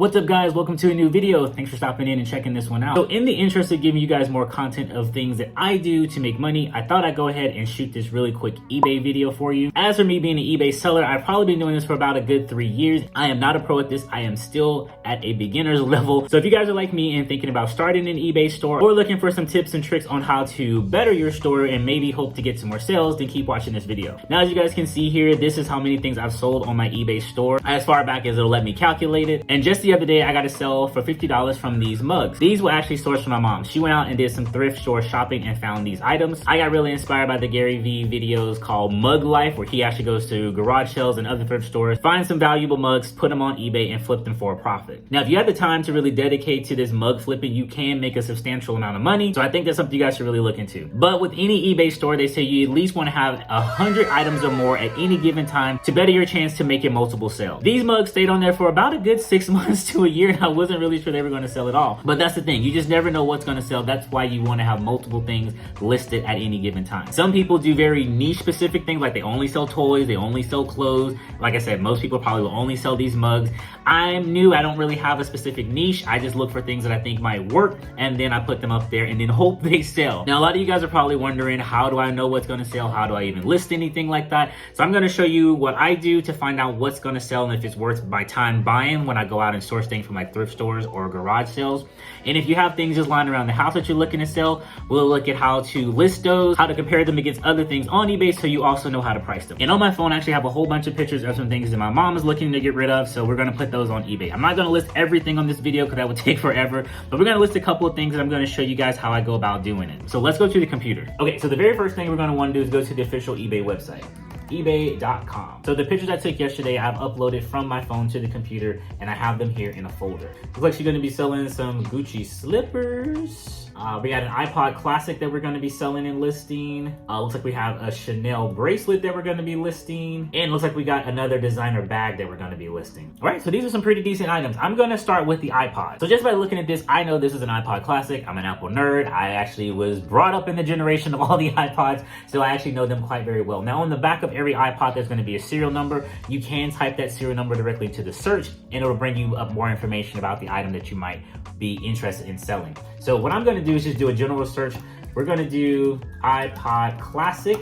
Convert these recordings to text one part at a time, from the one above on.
What's up guys, welcome to a new video. Thanks for stopping in and checking this one out. So in the interest of giving you guys more content of things that I do to make money, I thought I'd go ahead and shoot this really quick eBay video for you. As for me being an eBay seller, I've probably been doing this for about a good 3 years. I am not a pro at this. I am still at a beginner's level. So if you guys are like me and thinking about starting an eBay store or looking for some tips and tricks on how to better your store and maybe hope to get some more sales, then keep watching this video. Now, as you guys can see here, this is how many things I've sold on my eBay store as far back as it'll let me calculate it. And just the other day, I got to sell for $50 from these mugs. These were actually sourced from my mom. She went out and did some thrift store shopping and found these items. I got really inspired by the Gary Vee videos called Mug Life, where he actually goes to garage sales and other thrift stores, finds some valuable mugs, put them on eBay and flip them for a profit. Now, if you have the time to really dedicate to this mug flipping, you can make a substantial amount of money. So I think that's something you guys should really look into. But with any eBay store, they say you at least want to have 100 items or more at any given time to better your chance to make it multiple sales. These mugs stayed on there for about a good 6 months to a year, and I wasn't really sure they were going to sell it all. But that's the thing, you just never know what's going to sell. That's why you want to have multiple things listed at any given time. Some people do very niche specific things, like they only sell toys, they only sell clothes. Like I said, most people probably will only sell these mugs. I'm new, I don't really have a specific niche. I just look for things that I think might work, and then I put them up there and then hope they sell. Now, a lot of you guys are probably wondering, how do I know what's going to sell? How do I even list anything like that? So I'm going to show you what I do to find out what's going to sell and if it's worth my time buying when I go out and source things from like thrift stores or garage sales. And if you have things just lying around the house that you're looking to sell, we'll look at how to list those, how to compare them against other things on eBay so you also know how to price them. And on my phone, I actually have a whole bunch of pictures of some things that my mom is looking to get rid of, so we're going to put those on eBay. I'm not going to list everything on this video because that would take forever, but we're going to list a couple of things and I'm going to show you guys how I go about doing it. So let's go to the computer. Okay, so the very first thing we're going to want to do is go to the official eBay website, ebay.com. So the pictures I took yesterday, I've uploaded from my phone to the computer and I have them here in a folder. Looks like she's going to be selling some Gucci slippers. We got an iPod Classic that we're going to be selling and listing. Looks like we have a Chanel bracelet that we're going to be listing. And looks like we got another designer bag that we're going to be listing. All right, so these are some pretty decent items. I'm going to start with the iPod. So just by looking at this, I know this is an iPod Classic. I'm an Apple nerd. I actually was brought up in the generation of all the iPods, so I actually know them quite very well. Now, on the back of every iPod, there's going to be a serial number. You can type that serial number directly to the search, and it'll bring you up more information about the item that you might be interested in selling. So what I'm going to do is just do a general search. We're going to do iPod Classic,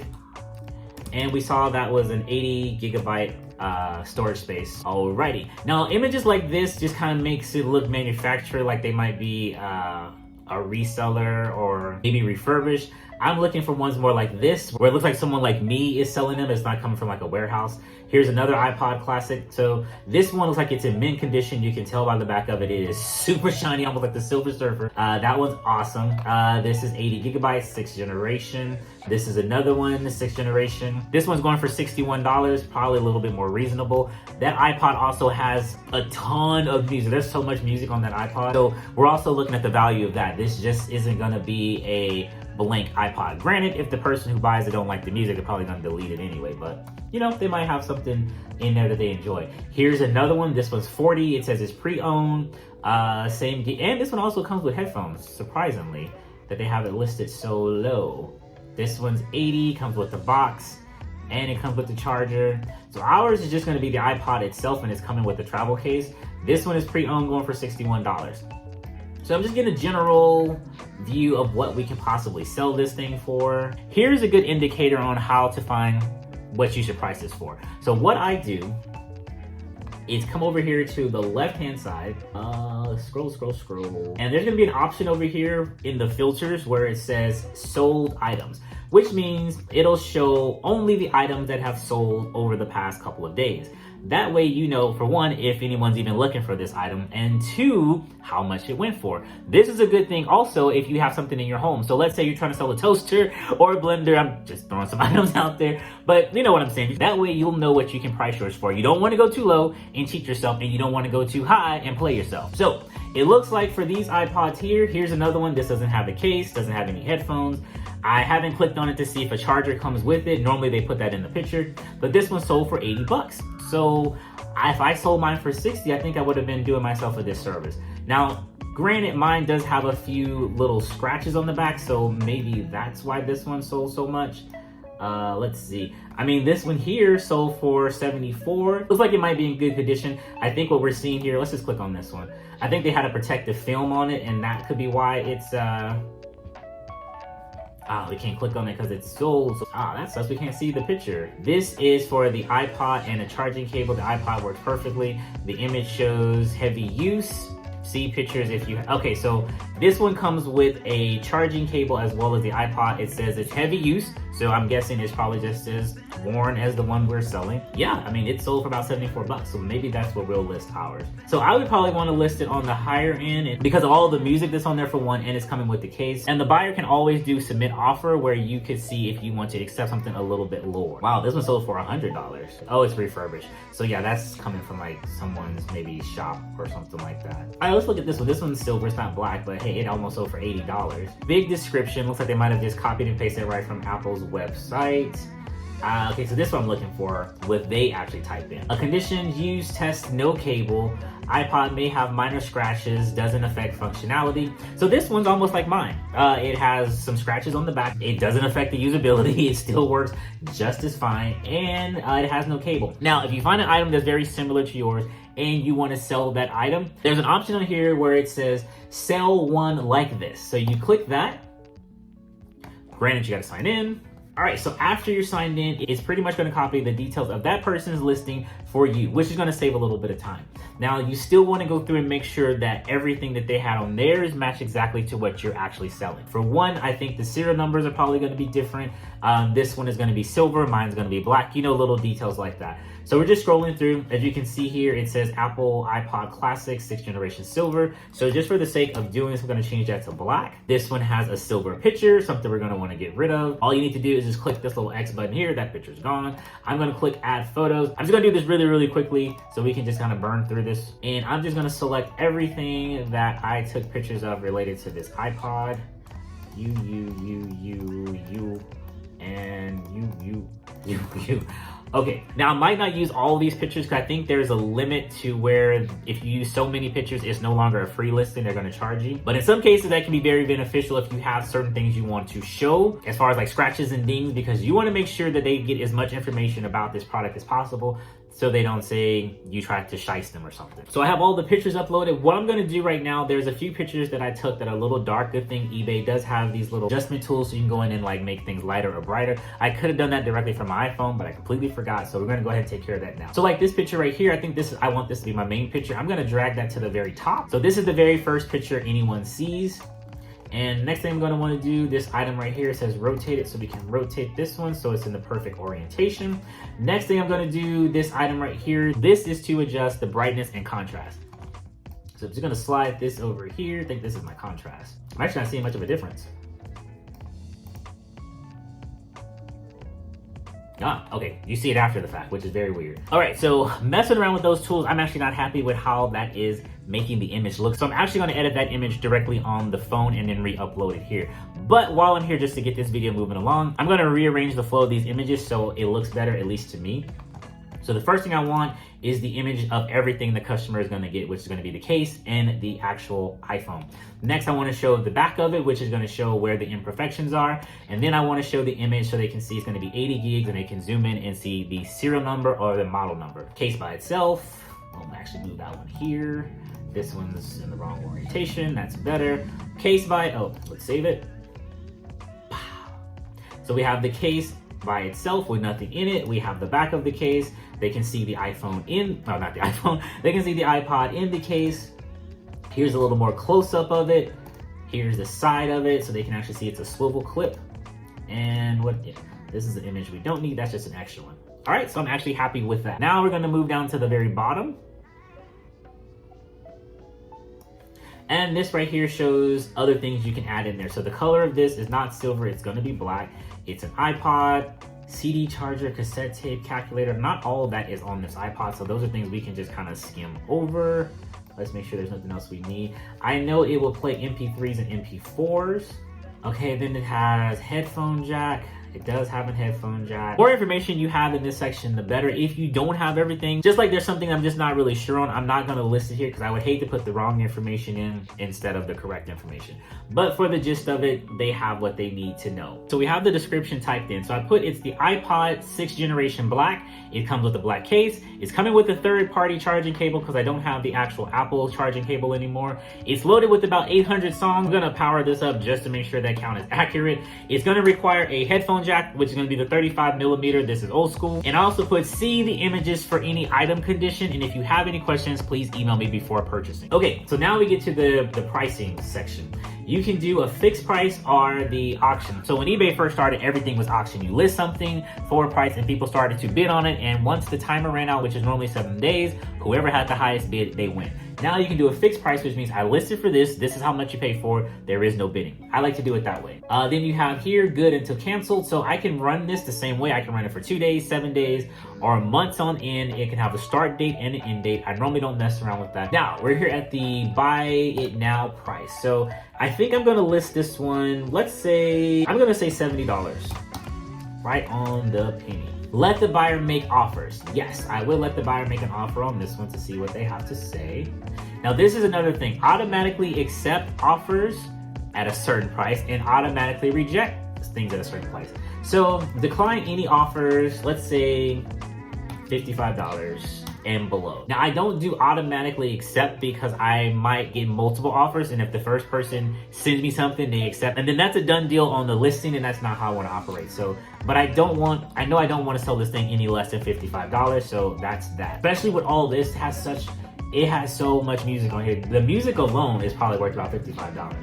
and we saw that was an 80 gigabyte storage space. Alrighty. Now, images like this just kind of makes it look manufactured, like they might be a reseller or maybe refurbished. I'm looking for ones more like this, where it looks like someone like me is selling them. It's not coming from like a warehouse. Here's another iPod Classic. So this one looks like it's in mint condition. You can tell by the back of it, it is super shiny, almost like the Silver Surfer. That one's awesome. This is 80 gigabytes, 6th generation. This is another one, the 6th generation. This one's going for $61, probably a little bit more reasonable. That iPod also has a ton of music. There's so much music on that iPod. So we're also looking at the value of that. This just isn't gonna be a blank iPod. Granted, if the person who buys it don't like the music, they're probably gonna delete it anyway, but you know, they might have something in there that they enjoy. Here's another one. This one's 40. It says it's pre-owned. And this one also comes with headphones, surprisingly, that they have it listed so low. This one's 80, comes with the box, and it comes with the charger. So ours is just gonna be the iPod itself, and it's coming with the travel case. This one is pre-owned, going for $61. So I'm just getting a general view of what we can possibly sell this thing for. Here's a good indicator on how to find what you should price this for. So what I do is come over here to the left-hand side, scroll. And there's gonna be an option over here in the filters where it says sold items, which means it'll show only the items that have sold over the past couple of days. That way you know, for one, if anyone's even looking for this item, and two, how much it went for. This is a good thing also if you have something in your home. So let's say you're trying to sell a toaster or a blender. I'm just throwing some items out there, but you know what I'm saying. That way you'll know what you can price yours for. You don't want to go too low and cheat yourself, and you don't want to go too high and play yourself. So it looks like for these iPods here, here's another one. This doesn't have a case, doesn't have any headphones. I haven't clicked on it to see if a charger comes with it. Normally they put that in the picture, but this one sold for 80 bucks. So if I sold mine for 60, I think I would have been doing myself a disservice. Now, granted, mine does have a few little scratches on the back, so maybe that's why this one sold so much. Let's see. I mean, this one here sold for $74. Looks like it might be in good condition. I think what we're seeing here, let's just click on this one. I think they had a protective film on it, and that could be why it's, we can't click on it because it's sold. So, that sucks. We can't see the picture. This is for the iPod and a charging cable. The iPod works perfectly. The image shows heavy use. See pictures if you, okay, so this one comes with a charging cable as well as the iPod. It says it's heavy use, so I'm guessing it's probably just as worn as the one we're selling. Yeah, I mean, it sold for about 74 bucks, so maybe that's what we'll list ours. So I would probably want to list it on the higher end because of all the music that's on there for one, and it's coming with the case. And the buyer can always do submit offer where you could see if you want to accept something a little bit lower. Wow, this one sold for $100. Oh, it's refurbished. So yeah, that's coming from like someone's maybe shop or something like that. All right, let's look at this one. This one's silver, it's not black, but hey, it almost sold for $80. Big description, looks like they might have just copied and pasted it right from Apple's website. Okay, so this one I'm looking for, what they actually typed in. A condition, use test, no cable. iPod may have minor scratches, doesn't affect functionality. So this one's almost like mine. It has some scratches on the back. It doesn't affect the usability. It still works just as fine, and it has no cable. Now, if you find an item that's very similar to yours and you want to sell that item, there's an option on here where it says sell one like this. So you click that. Granted, you got to sign in. All right, so after you're signed in, it's pretty much gonna copy the details of that person's listing for you, which is gonna save a little bit of time. Now, you still wanna go through and make sure that everything that they had on theirs match exactly to what you're actually selling. For one, I think the serial numbers are probably gonna be different. This one is gonna be silver, mine's gonna be black, little details like that. So we're just scrolling through. As you can see here, it says Apple iPod Classic 6th generation silver. So just for the sake of doing this, we're gonna change that to black. This one has a silver picture, something we're gonna wanna get rid of. All you need to do is just click this little X button here. That picture's gone. I'm gonna click add photos. I'm just gonna do this really, really quickly so we can just kind of burn through this. And I'm just gonna select everything that I took pictures of related to this iPod. You, and you. Okay, now I might not use all of these pictures because I think there's a limit to where if you use so many pictures, it's no longer a free listing, they're gonna charge you. But in some cases, that can be very beneficial if you have certain things you want to show as far as like scratches and dings, because you wanna make sure that they get as much information about this product as possible so they don't say you tried to shice them or something. So I have all the pictures uploaded. What I'm gonna do right now, there's a few pictures that I took that are a little dark. Good thing eBay does have these little adjustment tools so you can go in and like make things lighter or brighter. I could have done that directly from my iPhone, but I completely forgot. So we're gonna go ahead and take care of that now. So like this picture right here, I think I want this to be my main picture. I'm gonna drag that to the very top. So this is the very first picture anyone sees. And next thing I'm gonna wanna do, this item right here says rotate it, so we can rotate this one so it's in the perfect orientation. Next thing I'm gonna do, this item right here, this is to adjust the brightness and contrast. So I'm just gonna slide this over here. I think this is my contrast. I'm actually not seeing much of a difference. Okay, you see it after the fact, which is very weird. All right, so messing around with those tools, I'm actually not happy with how that is making the image look. So I'm actually gonna edit that image directly on the phone and then re-upload it here. But while I'm here, just to get this video moving along, I'm gonna rearrange the flow of these images so it looks better, at least to me. So the first thing I want is the image of everything the customer is gonna get, which is gonna be the case and the actual iPhone. Next, I wanna show the back of it, which is gonna show where the imperfections are. And then I wanna show the image so they can see it's gonna be 80 gigs and they can zoom in and see the serial number or the model number. Case by itself, I'll actually move that one here. This one's in the wrong orientation, that's better. Case by, let's save it. So we have the case by itself with nothing in it. We have the back of the case. They can see the iPhone not the iPhone. They can see the iPod in the case. Here's a little more close-up of it. Here's the side of it, so they can actually see it's a swivel clip. And this is an image we don't need. That's just an extra one. All right, so I'm actually happy with that. Now we're gonna move down to the very bottom. And this right here shows other things you can add in there. So the color of this is not silver, it's gonna be black. It's an iPod, CD charger, cassette tape, calculator. Not all of that is on this iPod, so those are things we can just kind of skim over. Let's make sure there's nothing else we need. I know it will play MP3s and MP4s. Okay, then it has headphone jack, It does have a headphone jack. The more information you have in this section, the better. If you don't have everything, just like there's something I'm just not really sure on, I'm not going to list it here because I would hate to put the wrong information in instead of the correct information. But for the gist of it, they have what they need to know. So we have the description typed in. So I put it's the iPod 6th generation black. It comes with a black case. It's coming with a third-party charging cable because I don't have the actual Apple charging cable anymore. It's loaded with about 800 songs. I'm going to power this up just to make sure that count is accurate. It's going to require a headphone jack, which is going to be the 35mm. This is old school. And I also put see the images for any item condition. And if you have any questions, please email me before purchasing. Okay, so now we get to the pricing section. You can do a fixed price or the auction. So when eBay first started, everything was auction. You list something for a price and people started to bid on it. And once the timer ran out, which is normally 7 days, whoever had the highest bid, they win. Now you can do a fixed price, which means I listed for this. This is how much you pay for it. There is no bidding. I like to do it that way. Then you have here good until canceled. So I can run this the same way. I can run it for 2 days, 7 days, or months on end. It can have a start date and an end date. I normally don't mess around with that. Now we're here at the buy it now price. So I think I'm gonna list this one. Let's say, I'm gonna say $70. Right on the penny. Let the buyer make offers. Yes, I will let the buyer make an offer on this one to see what they have to say. Now this is another thing. Automatically accept offers at a certain price and automatically reject things at a certain price. So decline any offers, let's say $55 and below. Now I don't do automatically accept because I might get multiple offers, and if the first person sends me something, they accept, and then that's a done deal on the listing, and that's not how I want to operate. So, but I know I don't want to sell this thing any less than $55, so that's that. Especially with all this, it has so much music on here. The music alone is probably worth about $55.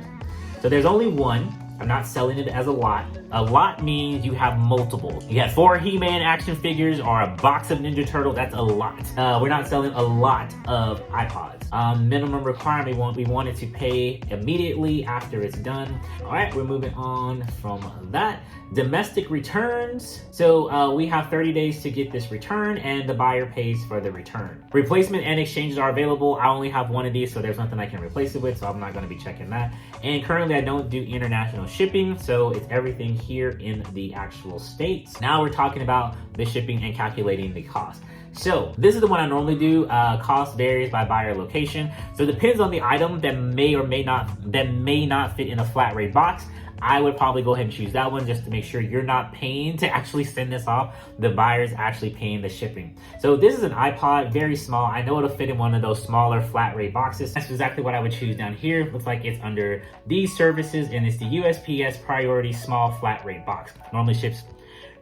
So there's only one. I'm not selling it as a lot. A lot means you have multiple. You have 4 He-Man action figures or a box of Ninja Turtle. That's a lot. We're not selling a lot of iPods. Minimum requirement, we want it to pay immediately after it's done. All right, we're moving on from that. Domestic returns. So we have 30 days to get this return, and the buyer pays for the return. Replacement and exchanges are available. I only have one of these, so there's nothing I can replace it with, so I'm not going to be checking that. And currently I don't do international shipping, so it's everything here in the actual states. Now we're talking about the shipping and calculating the cost. So this is the one I normally do. Cost varies by buyer location. So it depends on the item that may or may not fit in a flat rate box. I would probably go ahead and choose that one just to make sure you're not paying to actually send this off. The buyer's actually paying the shipping. So this is an iPod, very small. I know it'll fit in one of those smaller flat rate boxes. That's exactly what I would choose down here. Looks like it's under these services, and it's the USPS priority small flat rate box.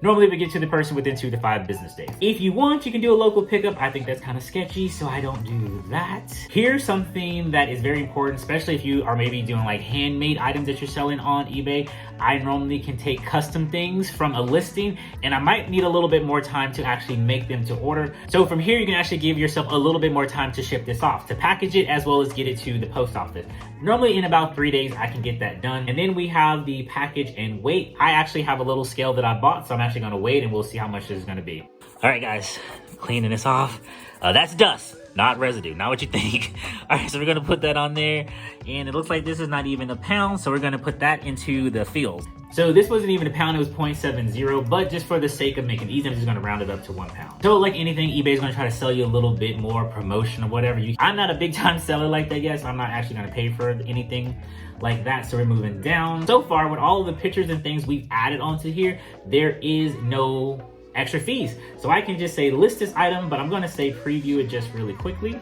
Normally we get to the person within 2 to 5 business days. If you want, you can do a local pickup. I think that's kind of sketchy, so I don't do that. Here's something that is very important, especially if you are maybe doing like handmade items that you're selling on eBay. I normally can take custom things from a listing, and I might need a little bit more time to actually make them to order. So from here, you can actually give yourself a little bit more time to ship this off, to package it, as well as get it to the post office. Normally in about 3 days, I can get that done. And then we have the package and weight. I actually have a little scale that I bought, so I'm actually gonna weigh it and we'll see how much this is gonna be. All right, guys, cleaning this off. That's dust, not residue, not what you think. All right, so we're gonna put that on there, and it looks like this is not even a pound, so we're gonna put that into the field. So this wasn't even a pound, it was 0.70, but just for the sake of making it easy, I'm just gonna round it up to 1 pound. So like anything, eBay's gonna try to sell you a little bit more promotion or whatever. I'm not a big time seller like that yet, so I'm not actually gonna pay for anything like that, so we're moving down. So far, with all of the pictures and things we've added onto here, there is no extra fees. So I can just say list this item, but I'm gonna say preview it just really quickly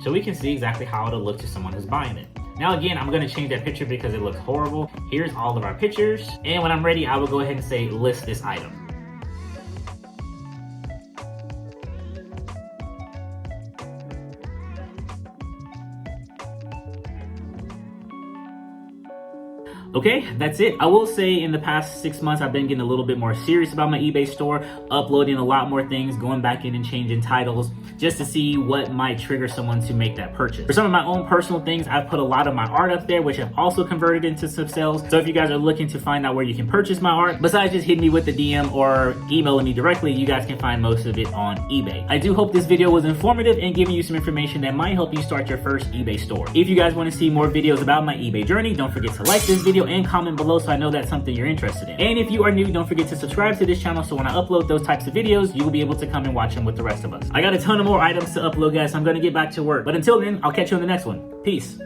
so we can see exactly how it'll look to someone who's buying it. Now again, I'm gonna change that picture because it looks horrible. Here's all of our pictures, and when I'm ready, I will go ahead and say list this item. Okay, that's it. I will say in the past 6 months, I've been getting a little bit more serious about my eBay store, uploading a lot more things, going back in and changing titles just to see what might trigger someone to make that purchase. For some of my own personal things, I've put a lot of my art up there, which have also converted into some sales. So if you guys are looking to find out where you can purchase my art, besides just hitting me with the DM or emailing me directly, you guys can find most of it on eBay. I do hope this video was informative and giving you some information that might help you start your first eBay store. If you guys want to see more videos about my eBay journey, don't forget to like this video video and comment below so I know that's something you're interested in. And if you are new, don't forget to subscribe to this channel so when I upload those types of videos, you will be able to come and watch them with the rest of us. I got a ton of more items to upload, guys, so I'm gonna get back to work. But until then, I'll catch you on the next one. Peace.